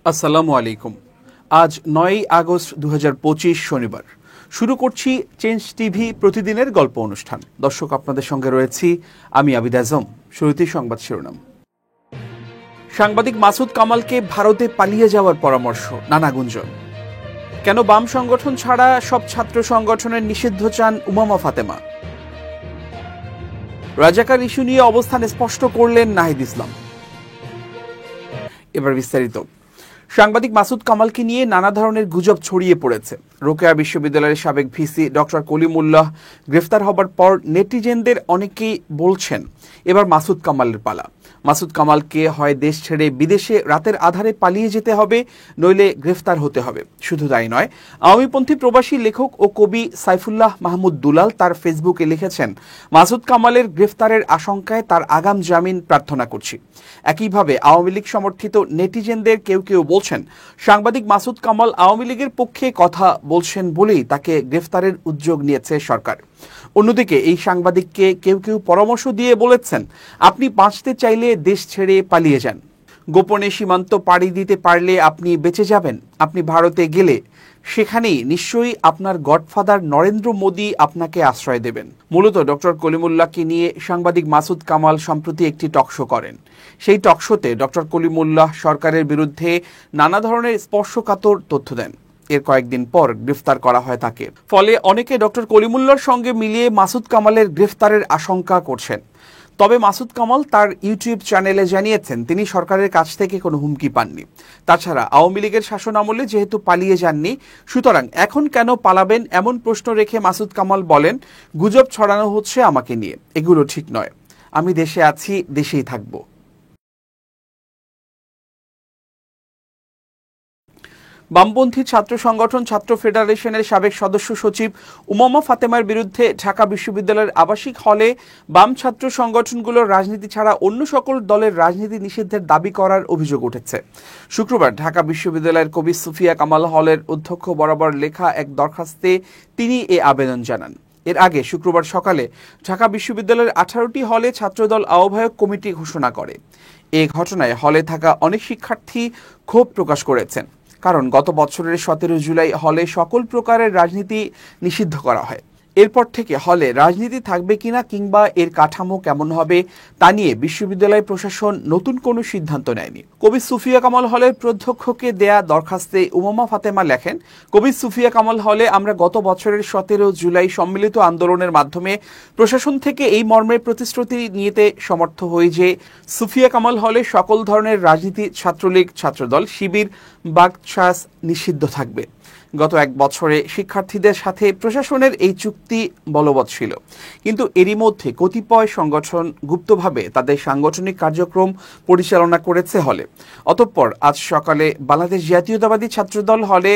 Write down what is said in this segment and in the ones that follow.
আসসালামু আলাইকুম। আজ ৯ আগস্ট ২০২৫ শনিবার। শুরু করছি চেঞ্জ টিভি প্রতিদিনের গল্প অনুষ্ঠান। দর্শক, আপনাদের সঙ্গে রয়েছি আমি আবিদ আজম। শুরুতেই সংবাদ শিরোনাম। সাংবাদিক মাসুদ কামালকে ভারতে পালিয়ে যাওয়ার পরামর্শ, নানা গুঞ্জন। কেন বাম সংগঠন ছাড়া সব ছাত্র সংগঠনের নিষিদ্ধ চান উমামা ফাতেমা। রাজাকার ইস্যু নিয়ে অবস্থান স্পষ্ট করলেন নাহিদ ইসলাম। এবার বিস্তারিত। সাংবাদিক মাসুদ কামালকে নিয়ে নানা ধরনের গুজব ছড়িয়ে পড়েছে। রোকেয়া বিশ্ববিদ্যালয়ের সাবেক ভিসি ডক্টর কলিমুল্লাহ গ্রেফতার হবার পর নেটিজেনদের অনেকেই বলছেন এবার মাসুদ কামালের পালা। মাসুদ কামালকে হয় দেশ ছেড়ে বিদেশে রাতের আধারে পালিয়ে যেতে হবে, নইলে গ্রেফতার হতে হবে। শুধু তাই নয়, আওয়ামীপন্থী প্রবাসী লেখক ও কবি সাইফুল্লাহ মাহমুদ দুলাল তার ফেসবুকে লিখেছেন, মাসুদ কামালের গ্রেফতারের আশঙ্কায় তার আগাম জামিন প্রার্থনা করছি। একইভাবে আওয়ামী লীগ সমর্থিত নেটিজেনদের কেউ কেউ বলছেন, সাংবাদিক মাসুদ কামাল আওয়ামী লীগের পক্ষে কথা বলছেন বলেই তাকে গ্রেফতারের উদ্যোগ নিয়েছে সরকার। অন্যদিকে এই সাংবাদিককে কেউ কেউ পরামর্শ দিয়ে বলেছেন, আপনি বাঁচতে চাইলে দেশ ছেড়ে পালিয়ে যান। গোপনে সীমান্ত পাড়ি দিতে পারলে আপনি বেঁচে যাবেন। আপনি ভারতে গেলে সেখানেই নিশ্চয়ই আপনার গডফাদার নরেন্দ্র মোদী আপনাকে আশ্রয় দেবেন। মূলত ডক্টর কলিমুল্লাহকে নিয়ে সাংবাদিক মাসুদ কামাল সম্প্রতি একটি টকশো করেন। সেই টকশোতে ডক্টর কলিমুল্লাহ সরকারের বিরুদ্ধে নানা ধরনের স্পর্শকাতর তথ্য দেন। এর কয়েকদিন পর গ্রেফতার করা হয় তাকে। ফলে অনেকে ডক্টর কলিমুল্লাহর সঙ্গে মিলিয়ে মাসুদ কামালের গ্রেফতারের আশঙ্কা করছেন। তবে মাসুদ কামাল তার ইউটিউব চ্যানেলে জানিয়েছেন, তিনি সরকারের কাছ থেকে কোনো হুমকি পাননি। তাছাড়া আওয়ামী লীগের শাসন আমলে যেহেতু পালিয়ে যাননি, সুতরাং এখন কেন পালাবেন এমন প্রশ্ন রেখে মাসুদ কামাল বলেন, গুজব ছড়ানো হচ্ছে আমাকে নিয়ে, এগুলো ঠিক নয়। আমি দেশে আছি, দেশেই থাকবো। বামপন্থী ছাত্র সংগঠন ছাত্র ফেডারেশনের সাবেক সদস্য সচিব উমামা ফাতেমার বিরুদ্ধে ঢাকা বিশ্ববিদ্যালয়ের আবাসিক হলে বাম ছাত্র সংগঠনগুলোর রাজনীতি ছাড়া অন্য সকল দলের রাজনীতি নিষিদ্ধের দাবি করার অভিযোগ উঠেছে। শুক্রবার ঢাকা বিশ্ববিদ্যালয়ের কবি সুফিয়া কামাল হলের অধ্যক্ষ বরাবর লেখা এক দরখাস্তে তিনি এ আবেদন জানান। এর আগে শুক্রবার সকালে ঢাকা বিশ্ববিদ্যালয়ের 18টি হলে ছাত্রদল আহ্বায়ক কমিটি ঘোষণা করে। এ ঘটনায় হলে থাকা অনেক শিক্ষার্থী ক্ষোভ প্রকাশ করেছেন। কারণ গত বছরের 17 জুলাই হলে সকল প্রকারের রাজনীতি নিষিদ্ধ করা হয়। এরপর থেকে হলে রাজনীতি থাকবে কিনা কিংবা এর কাঠামো কেমন হবে তা নিয়ে বিশ্ববিদ্যালয় প্রশাসন নতুন কোনো সিদ্ধান্ত নেয়নি। কবি সুফিয়া কামাল হলের প্রধ্যক্ষকে দেয়া দরখাস্তে উমামা ফাতেমা লেখেন, কবি সুফিয়া কামাল হলে আমরা গত বছরের 17 জুলাই সম্মিলিত আন্দোলনের মাধ্যমে প্রশাসন থেকে এই মর্মের প্রতিশ্রুতি নিতে সমর্থ হই যে সুফিয়া কামাল হলে সকল ধরনের রাজনীতি, ছাত্রলীগ, ছাত্রদল, শিবির, বাকশাস নিষিদ্ধ থাকবে। গত এক বছরে শিক্ষার্থীদের সাথে প্রশাসনের এই চুক্তি বলবৎ ছিল, কিন্তু এরই মধ্যে কতিপয় সংগঠন গুপ্তভাবে তাদের সাংগঠনিক কার্যক্রম পরিচালনা করেছে হলে। অতঃপর আজ সকালে বাংলাদেশ জাতীয়তাবাদী ছাত্রদল হলে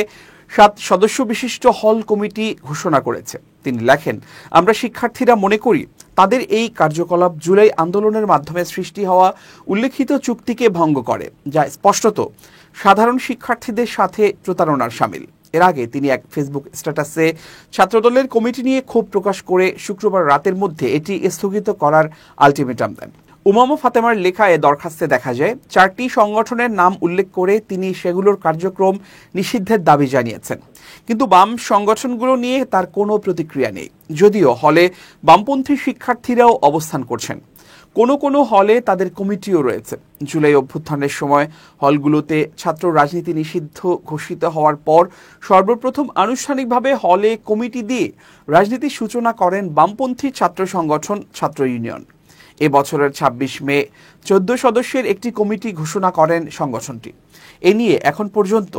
7 সদস্য বিশিষ্ট হল কমিটি ঘোষণা করেছে। তিনি লেখেন, আমরা শিক্ষার্থীরা মনে করি তাদের এই কার্যকলাপ জুলাই আন্দোলনের মাধ্যমে সৃষ্টি হওয়া উল্লেখিত চুক্তিকে ভঙ্গ করে, যা স্পষ্টত সাধারণ শিক্ষার্থীদের সাথে প্রতারণার শামিল। এর আগে তিনি এক ফেসবুক স্ট্যাটাসে ছাত্রদলের কমিটি নিয়ে ক্ষোভ প্রকাশ করে শুক্রবার রাতের মধ্যে এটি স্থগিত করার আলটিমেটাম দেন। উমামা ফাতেমার লেখা এ দরখাস্তে দেখা যায় 4টি সংগঠনের নাম উল্লেখ করে তিনি সেগুলোর কার্যক্রম নিষিদ্ধের দাবি জানিয়েছেন, কিন্তু বাম সংগঠনগুলো নিয়ে তার কোনো প্রতিক্রিয়া নেই। যদিও হলে বামপন্থী শিক্ষার্থীরাও অবস্থান করছেন। কোনো হলে তাদের কমিটিও রয়েছে। জুলাই অভ্যুত্থানের সময় হলগুলোতে ছাত্র রাজনীতি নিষিদ্ধ ঘোষিত হওয়ার পর সর্বপ্রথম আনুষ্ঠানিকভাবে হলে কমিটি দিয়ে রাজনীতির সূচনা করেন বামপন্থী ছাত্র সংগঠন ছাত্র ইউনিয়ন। এ বছরের 26 মে 14 সদস্যের একটি কমিটি ঘোষণা করেন সংগঠনটি। এ নিয়ে এখন পর্যন্ত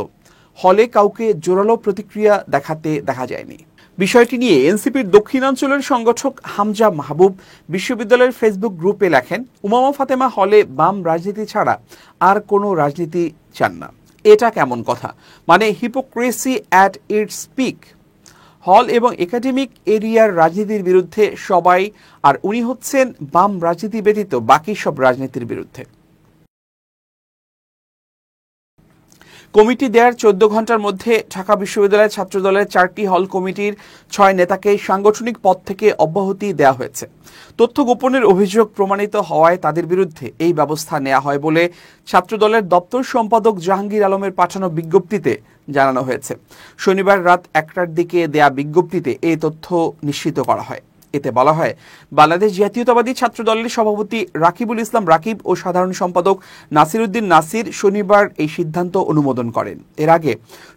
হলে কাউকে জোরালো প্রতিক্রিয়া দেখাতে দেখা যায়নি। বিষয়টি নিয়ে এনসিপির দক্ষিণাঞ্চলের সংগঠক হামজা মাহবুব বিশ্ববিদ্যালয়ের ফেসবুক গ্রুপে লেখেন, উমামা ফাতেমা হলে বাম রাজনীতি ছাড়া আর কোনো রাজনীতি চান না। এটা কেমন কথা? মানে হিপোক্রেসি অ্যাট ইটস পিক। হল এবং একাডেমিক এরিয়ার রাজনীতির বিরুদ্ধে সবাই, আর উনি হচ্ছেন বাম রাজনীতি ব্যতীত বাকি সব রাজনীতির বিরুদ্ধে। কমিটি দেওয়ার 14 ঘন্টার মধ্যে ঢাকা বিশ্ববিদ্যালয়ের ছাত্রদলের 4টি হল কমিটির 6 নেতাকে সাংগঠনিক পদ থেকে অব্যাহতি দেওয়া হয়েছে। তথ্য গোপনের অভিযোগ প্রমাণিত হওয়ায় তাদের বিরুদ্ধে এই ব্যবস্থা নেওয়া হয় বলে ছাত্রদলের দপ্তর সম্পাদক জাহাঙ্গীর আলমের পাঠানো বিজ্ঞপ্তিতে জানানো হয়েছে। শনিবার রাত 1টার দিকে দেয়া বিজ্ঞপ্তিতে এই তথ্য নিশ্চিত করা হয়। এতে বলা হয়, বাংলাদেশ জাতীয়তাবাদী ছাত্র দলের সভাপতি রাকিবুল ইসলাম রাকিব ও সাধারণ সম্পাদক নাসির উদ্দিন নাসির শনিবার এই সিদ্ধান্ত অনুমোদন করেন। এর আগে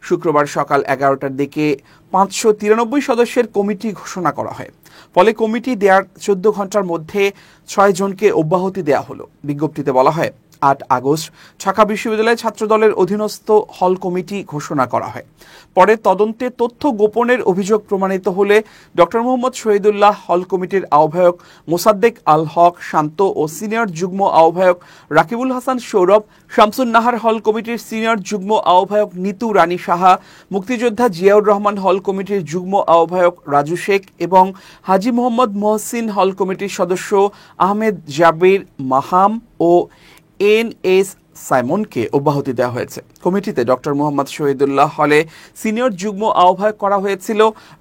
শুক্রবার সকাল 11টার দিকে 593 সদস্যের কমিটি ঘোষণা করা হয়। ফলে কমিটি দেওয়ার 14 ঘন্টার মধ্যে 6 জনকে অব্যাহতি দেওয়া হলো। বিজ্ঞপ্তিতে বলা হয়, 8 আগস্ট ঢাকা বিশ্ববিদ্যালয় ছাত্রদলের অধীনস্থ হল কমিটি ঘোষণা করা হয়। পরে তদন্তে তথ্য গোপনের অভিযোগ প্রমাণিত হলে ডক্টর মোহাম্মদ শহীদুল্লাহ হল কমিটির আহ্বায়ক মোসাদ্দেক আল হক শান্ত ও সিনিয়র যুগ্ম আহ্বায়ক রাকিবুল হাসান সৌরভ, শামসুন নাহার হল কমিটির সিনিয়র যুগ্ম আহ্বায়ক নিতু রানী সাহা, মুক্তিযোদ্ধা জিয়াউর রহমান হল কমিটির যুগ্ম আহ্বায়ক রাজু শেখ এবং হাজী মোহাম্মদ মহসিন হল কমিটির সদস্য আহমেদ জাবির মাহাম ও এন.এস. সাইমনকে অব্যাহতি দেওয়া হয়েছে। কমিটিতে ডক্টর মোহাম্মদ শহীদুল্লাহ হলে সিনিয়র যুগ্ম আহ্বায়ক করা হয়েছিল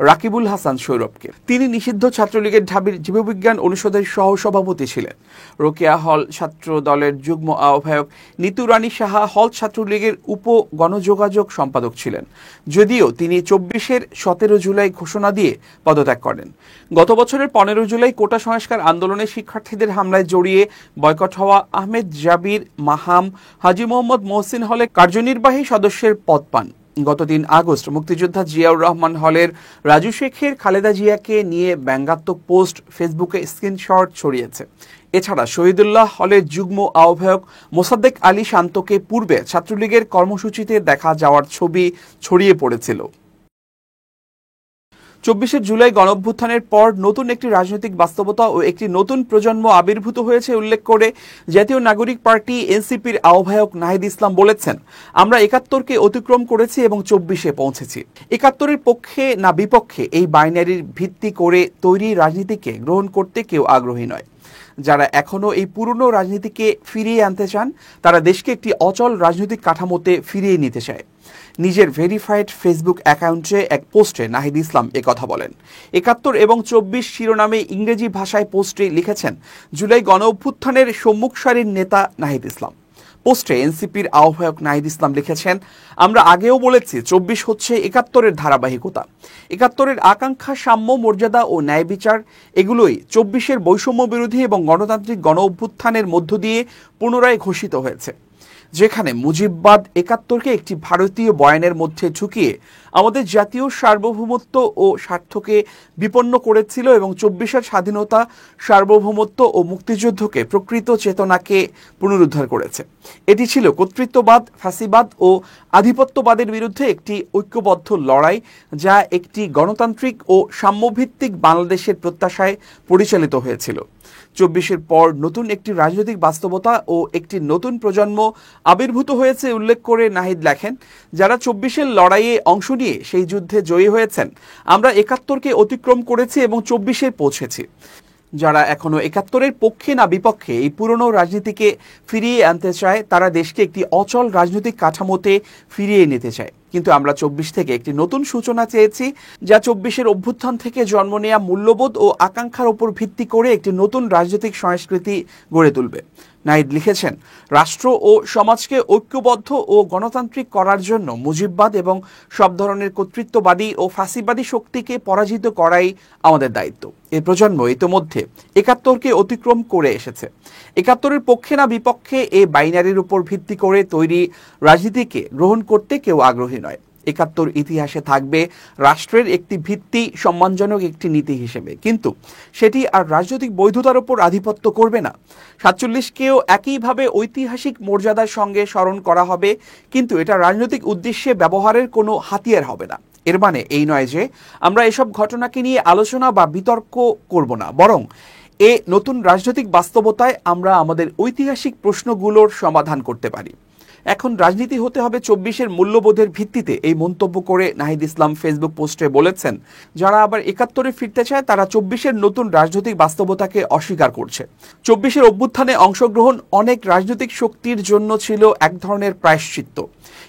রাকিবুল হাসান সৌরভকে। তিনি নিষিদ্ধ ছাত্রলীগের ঢাবির জীববিজ্ঞান অনুষদের সহসভাপতি ছিলেন। রোকেয়া হল ছাত্র দলের যুগ্ম আহ্বায়ক নিতু রানী সাহা হল ছাত্রলীগের উপ গণযোগাযোগ সম্পাদক ছিলেন, যদিও তিনি 24-এর 17 জুলাই ঘোষণা দিয়ে পদত্যাগ করেন। গত বছরের 15 জুলাই কোটা সংস্কার আন্দোলনে শিক্ষার্থীদের হামলায় জড়িয়ে বয়কট হওয়া আহমেদ জাবির মাহাম হাজী মোহাম্মদ মহসিন হলে কার্যনির্বাহী সদস্যের পদ পান। গত 3 আগস্ট মুক্তিযোদ্ধা জিয়াউর রহমান হলের রাজু শেখের খালেদা জিয়াকে নিয়ে ব্যঙ্গাত্মক পোস্ট ফেসবুকে স্ক্রিনশট ছড়িয়েছে। এছাড়া শহীদুল্লাহ হলের যুগ্ম আহ্বায়ক মোসাদ্দেক আলী শান্তকে পূর্বে ছাত্রলীগের কর্মসূচিতে দেখা যাওয়ার ছবি ছড়িয়ে পড়েছিল। 24শে জুলাই গণঅভ্যুত্থানের পর নতুন একটি রাজনৈতিক বাস্তবতা ও একটি নতুন প্রজন্ম আবির্ভূত হয়েছে উল্লেখ করে জাতীয় নাগরিক পার্টি এনসিপির আহ্বায়ক নাহিদ ইসলাম বলেছেন, আমরা 71কে অতিক্রম করেছি এবং 24-এ পৌঁছেছি। 71-এর পক্ষে না বিপক্ষে এই বাইনারির ভিত্তি করে তৈরি রাজনীতিকে গ্রহণ করতে কেউ আগ্রহী নয়। যারা এখনো এই পুরনো রাজনীতিকে ফিরিয়ে আনতে চান, তারা দেশকে একটি অচল রাজনৈতিক কাঠামোতে ফিরিয়ে নিতে চায়। নিজের ভেরিফাইড ফেসবুক অ্যাকাউন্টে এক পোস্টে নাহিদ ইসলাম একথা বলেন। 71 এবং 24 শিরোনামে ইংরেজি ভাষায় পোস্টে লিখেছেন জুলাই গণ অভ্যুত্থানের সম্মুখ সারির নেতা নাহিদ ইসলাম। পোস্টে এনসিপির আহ্বায়ক নাহিদ ইসলাম লিখেছেন, আমরা আগেও বলেছি 24 হচ্ছে 71-এর ধারাবাহিকতা। 71-এর আকাঙ্ক্ষা, সাম্য, মর্যাদা ও ন্যায় বিচার, এগুলোই 24-এর বৈষম্য বিরোধী এবং গণতান্ত্রিক গণ অভ্যুত্থানের মধ্য দিয়ে পুনরায় ঘোষিত হয়েছে, যেখানে মুজিববাদ 71-কে একটি ভারতীয় বয়ানের মধ্যে ঢুকিয়ে আমাদের জাতীয় সার্বভৌমত্ব ও স্বার্থকে বিপন্ন করেছিল এবং 24-এর স্বাধীনতা, সার্বভৌমত্ব ও মুক্তিযুদ্ধকে প্রকৃত চেতনাকে পুনরুদ্ধার করেছে। এটি ছিল কর্তৃত্ববাদ, ফ্যাসিবাদ ও আধিপত্যবাদের বিরুদ্ধে একটি ঐক্যবদ্ধ লড়াই, যা একটি গণতান্ত্রিক ও সাম্যভিত্তিক বাংলাদেশের প্রত্যাশায় পরিচালিত হয়েছিল। 24-এর পর নতুন একটি রাজনৈতিক বাস্তবতা ও একটি নতুন প্রজন্ম আবির্ভূত হয়েছে উল্লেখ করে নাহিদ লেখেন, যারা 24-এর লড়াইয়ে অংশ নিয়ে সেই যুদ্ধে জয়ী হয়েছেন, আমরা 71-কে অতিক্রম করেছি এবং 24-এ পৌঁছেছি। যারা এখনো 71-এর পক্ষে না বিপক্ষে এই পুরনো রাজনীতিকে ফিরিয়ে আনতে চায়, তারা দেশকে একটি অচল রাজনৈতিক কাঠামোতে ফিরিয়ে নিতে চায়। কিন্তু আমরা 24 থেকে একটি নতুন সূচনা চেয়েছি, যা 24-এর অভ্যুত্থান থেকে জন্ম নেয়া মূল্যবোধ ও আকাঙ্ক্ষার উপর ভিত্তি করে একটি নতুন রাজনৈতিক সংস্কৃতি গড়ে তুলবে। নাহিদ লিখেছেন, রাষ্ট্র ও সমাজকে ঐক্যবদ্ধ ও গণতান্ত্রিক করার জন্য মুজিববাদ এবং সব ধরনের কর্তৃত্ববাদী ও ফাঁসিবাদী শক্তিকে পরাজিত করাই আমাদের দায়িত্ব। এই প্রজন্ম ইতোমধ্যে 71-কে অতিক্রম করে এসেছে। 71-এর পক্ষে না বিপক্ষে এই বাইনারির উপর ভিত্তি করে তৈরি রাজনীতিকে গ্রহণ করতে কেউ আগ্রহী নয়। 71 ইতিহাসে থাকবে রাষ্ট্রের একটি ভিত্তি, সম্মানজনক একটি নীতি হিসেবে, কিন্তু সেটি আর রাজনৈতিক বৈধতার উপর আধিপত্য করবে না। 47-কেও একইভাবে ঐতিহাসিক মর্যাদার সঙ্গে স্মরণ করা হবে, কিন্তু এটা রাজনৈতিক উদ্দেশ্যে ব্যবহারের কোনো হাতিয়ার হবে না। এর মানে এই নয় যে আমরা এসব ঘটনাকে নিয়ে আলোচনা বা বিতর্ক করব না, বরং এ নতুন রাজনৈতিক বাস্তবতায় আমরা আমাদের ঐতিহাসিক প্রশ্নগুলোর সমাধান করতে পারি। এখন রাজনীতি হতে হবে ২৪-এর মূল্যবোধের ভিত্তিতে, এই মন্তব্য করে নাহিদ ইসলাম ফেসবুক পোস্টে বলেছেন, যারা আবার ৭১-এ ফিরতে চায় তারা ২৪-এর নতুন রাজনৈতিক বাস্তবতাকে অস্বীকার করছে। ২৪-এর অভ্যুত্থানে অংশগ্রহণ অনেক রাজনৈতিক শক্তির জন্য ছিল এক ধরনের প্রায়শ্চিত্ত,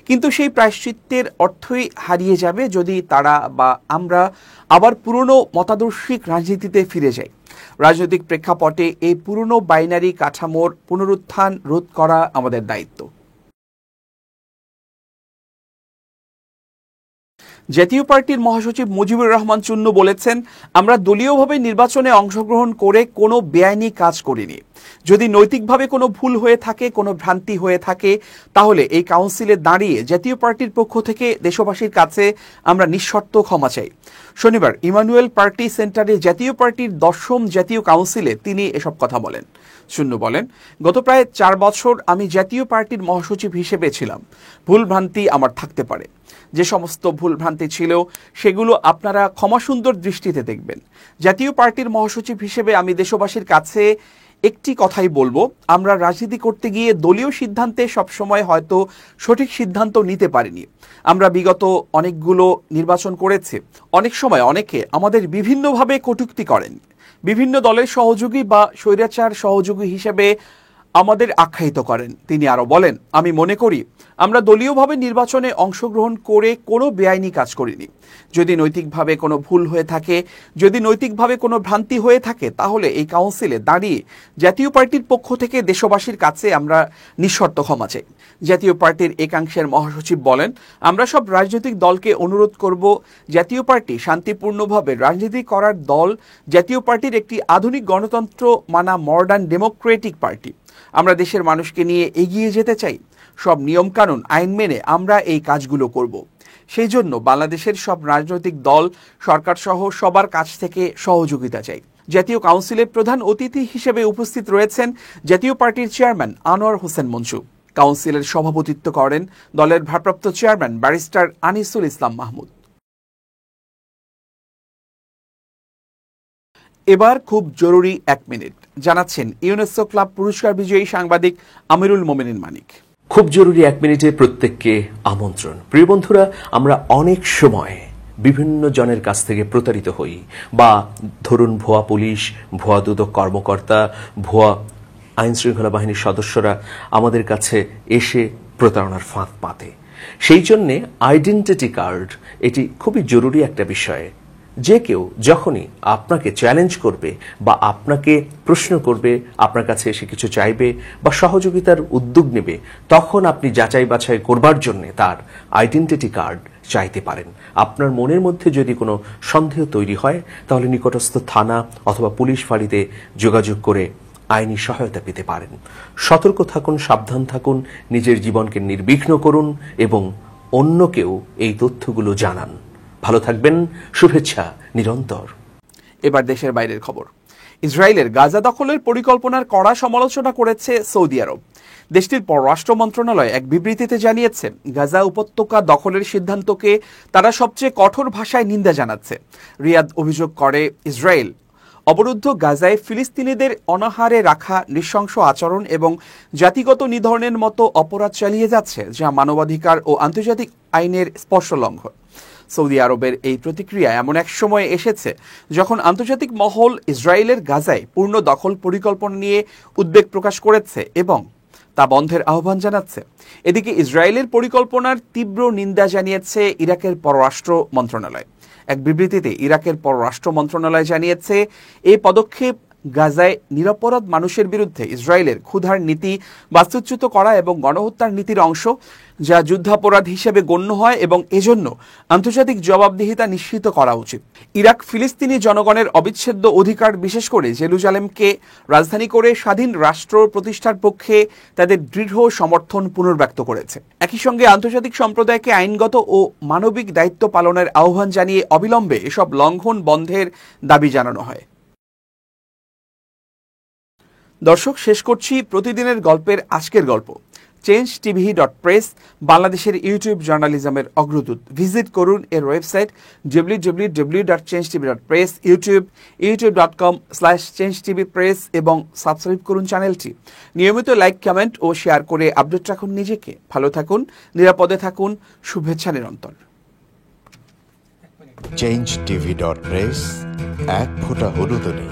কিন্তু সেই প্রায়শ্চিত্তের অর্থই হারিয়ে যাবে যদি তারা বা আমরা আবার পুরনো মতাদর্শিক রাজনীতিতে ফিরে যাই। রাজনৈতিক প্রেক্ষাপটে এই পুরনো বাইনারি কাঠামোর পুনরুত্থান রোধ করা আমাদের দায়িত্ব। জাতীয় পার্টির মহাসচিব মুজিবুর রহমান চুন্নু বলেছেন, আমরা দলীয়ভাবে নির্বাচনে অংশগ্রহণ করে কোনো বেআইনি কাজ করিনি। যদি নৈতিকভাবে কোনো ভুল হয়ে থাকে, কোনো ভ্রান্তি হয়ে থাকে, তাহলে এই কাউন্সিলে দাঁড়িয়ে জাতীয় পার্টির পক্ষ থেকে দেশবাসীর কাছে আমরা নিঃশর্ত ক্ষমা চাই। শনিবার ইমানুয়েল পার্টি সেন্টারে জাতীয় পার্টির ১০ম জাতীয় কাউন্সিলে তিনি এসব কথা বলেন। চুন্নু বলেন, গত প্রায় ৪ বছর আমি জাতীয় পার্টির মহাসচিব হিসেবে ছিলাম। ভুলভ্রান্তি আমার থাকতে পারে। যে সমস্ত ভুলভ্রান্তি ছিল সেগুলো আপনারা ক্ষমাসুন্দর দৃষ্টিতে দেখবেন। জাতীয় পার্টির মহাসচিব হিসেবে আমি দেশবাসীর কাছে একটি কথাই বলবো, আমরা রাজনীতি করতে গিয়ে দলীয় সিদ্ধান্তে সবসময় হয়তো সঠিক সিদ্ধান্ত নিতে পারিনি। আমরা বিগত অনেকগুলো নির্বাচন করেছি। অনেক সময় অনেকে আমাদের বিভিন্নভাবে কটূক্তি করেন, বিভিন্ন দলের সহযোগী বা স্বৈরাচার সহযোগী হিসেবে আমাদের আখ্যায়িত করেন। তিনি আরও বলেন, আমি মনে করি আমরা দলীয়ভাবে নির্বাচনে অংশগ্রহণ করে কোনো বেআইনি কাজ করিনি। যদি নৈতিকভাবে কোনো ভুল হয়ে থাকে, যদি নৈতিকভাবে কোনো ভ্রান্তি হয়ে থাকে, তাহলে এই কাউন্সিলে দাঁড়িয়ে জাতীয় পার্টির পক্ষ থেকে দেশবাসীর কাছে আমরা নিঃশর্ত ক্ষমা চাই। জাতীয় পার্টির একাংশের মহাসচিব বলেন, আমরা সব রাজনৈতিক দলকে অনুরোধ করব, জাতীয় পার্টি শান্তিপূর্ণভাবে রাজনীতি করার দল। জাতীয় পার্টির একটি আধুনিক গণতন্ত্র মানা মডার্ন ডেমোক্রেটিক পার্টি। আমরা দেশের মানুষকে নিয়ে এগিয়ে যেতে চাই। সব নিয়মকানুন আইন মেনে আমরা এই কাজগুলো করব। সেই জন্য বাংলাদেশের সব রাজনৈতিক দল, সরকার সহ সবার কাছ থেকে সহযোগিতা চাই। জাতীয় কাউন্সিলের প্রধান অতিথি হিসেবে উপস্থিত রয়েছেন জাতীয় পার্টির চেয়ারম্যান আনোয়ার হোসেন মঞ্জু। কাউন্সিলের সভাপতিত্ব করেন দলের ভারপ্রাপ্ত চেয়ারম্যান ব্যারিস্টার আনিসুল ইসলাম মাহমুদ। এবার খুব জরুরি ১ মিনিট জানাচ্ছেন ইউনেস্কো ক্লাব পুরস্কার বিজয়ী সাংবাদিক আমিরুল মোমিনিন মানিক। খুব জরুরি ১ মিনিটে প্রত্যেককে আমন্ত্রণ। প্রিয় বন্ধুরা, আমরা অনেক সময় বিভিন্ন জনের কাছ থেকে প্রতারিত হই, বা ধরুন ভুয়া পুলিশ, ভুয়া দুদক কর্মকর্তা, ভুয়া আইন শৃঙ্খলা বাহিনীর সদস্যরা আমাদের কাছে এসে প্রতারণার ফাঁদ পাতে। সেই জন্যে আইডেন্টিটি কার্ড এটি খুবই জরুরি একটা বিষয়। যে কেউ যখনই আপনাকে চ্যালেঞ্জ করবে বা আপনাকে প্রশ্ন করবে, আপনার কাছে এসে কিছু চাইবে বা সহযোগিতার উদ্যোগ নেবে, তখন আপনি যাচাই বাছাই করবার জন্য তার আইডেন্টিটি কার্ড চাইতে পারেন। আপনার মনের মধ্যে যদি কোনো সন্দেহ তৈরি হয়, তাহলে নিকটস্থ থানা অথবা পুলিশ ফাঁড়িতে যোগাযোগ করে আইনি সহায়তা পেতে পারেন। সতর্ক থাকুন, সাবধান থাকুন, নিজের জীবনকে নির্বিঘ্ন করুন এবং অন্যকেও এই তথ্যগুলো জানান। ভালো থাকবেন, শুভেচ্ছা নিরন্তর। এবার দেশের বাইরের খবর। ইসরায়েলের গাজা দখলের পরিকল্পনার কড়া সমালোচনা করেছে সৌদি আরব। দেশটির পররাষ্ট্র মন্ত্রণালয় এক বিবৃতিতে জানিয়েছে, গাজা উপত্যকা দখলের সিদ্ধান্তকে তারা সবচেয়ে কঠোর ভাষায় নিন্দা জানাচ্ছে। রিয়াদ অভিযোগ করে, ইসরায়েল অবরুদ্ধ গাজায় ফিলিস্তিনিদের অনাহারে রাখা, নৃশংস আচরণ এবং জাতিগত নিধনের মতো অপরাধ চালিয়ে যাচ্ছে, যা মানবাধিকার ও আন্তর্জাতিক আইনের স্পষ্ট লঙ্ঘন। সৌদি আরবের এই প্রতিক্রিয়া এমন এক সময় এসেছে যখন আন্তর্জাতিক মহল ইসরায়েলের গাজায় পূর্ণ দখল পরিকল্পনা নিয়ে উদ্বেগ প্রকাশ করেছে এবং তা বন্ধের আহ্বান জানাচ্ছে। এদিকে ইসরায়েলের পরিকল্পনার তীব্র নিন্দা জানিয়েছে ইরাকের পররাষ্ট্র মন্ত্রণালয়। এক বিবৃতিতে ইরাকের পররাষ্ট্র মন্ত্রণালয় জানিয়েছে, এই পদক্ষেপ গাজায় নিরপরাধ মানুষের বিরুদ্ধে ইসরায়েলের ক্ষুধার নীতি বাস্তুচ্যুত করা এবং গণহত্যার নীতির অংশ, যা যুদ্ধাপরাধ হিসেবে গণ্য হয় এবং এজন্য আন্তর্জাতিক জবাবদিহিতা নিশ্চিত করা উচিত। ইরাক ফিলিস্তিনি জনগণের অবিচ্ছেদ্য অধিকার, বিশেষ করে জেরুজালেমকে রাজধানী করে স্বাধীন রাষ্ট্র প্রতিষ্ঠার পক্ষে তাদের দৃঢ় সমর্থন পুনর্ব্যক্ত করেছে। একই সঙ্গে আন্তর্জাতিক সম্প্রদায়কে আইনগত ও মানবিক দায়িত্ব পালনের আহ্বান জানিয়ে অবিলম্বে এসব লঙ্ঘন বন্ধের দাবি জানানো হয়। দর্শক, শেষ করছি প্রতিদিনের গল্পের আজকের গল্প। changetv.press, বাংলাদেশের ইউটিউব জার্নালিজমের অগ্রদূত। ভিজিট করুন এর ওয়েবসাইট www.changetv.press, ইউটিউব youtube.com/changetvpress এবং সাবস্ক্রাইব করুন চ্যানেলটি। নিয়মিত লাইক, কমেন্ট ও শেয়ার করে আপডেট রাখুন নিজেকে। ভালো থাকুন, নিরাপদে থাকুন, শুভেচ্ছা নিরন্তর। changetv.press, এক ফোঁটা হলুদও নেই।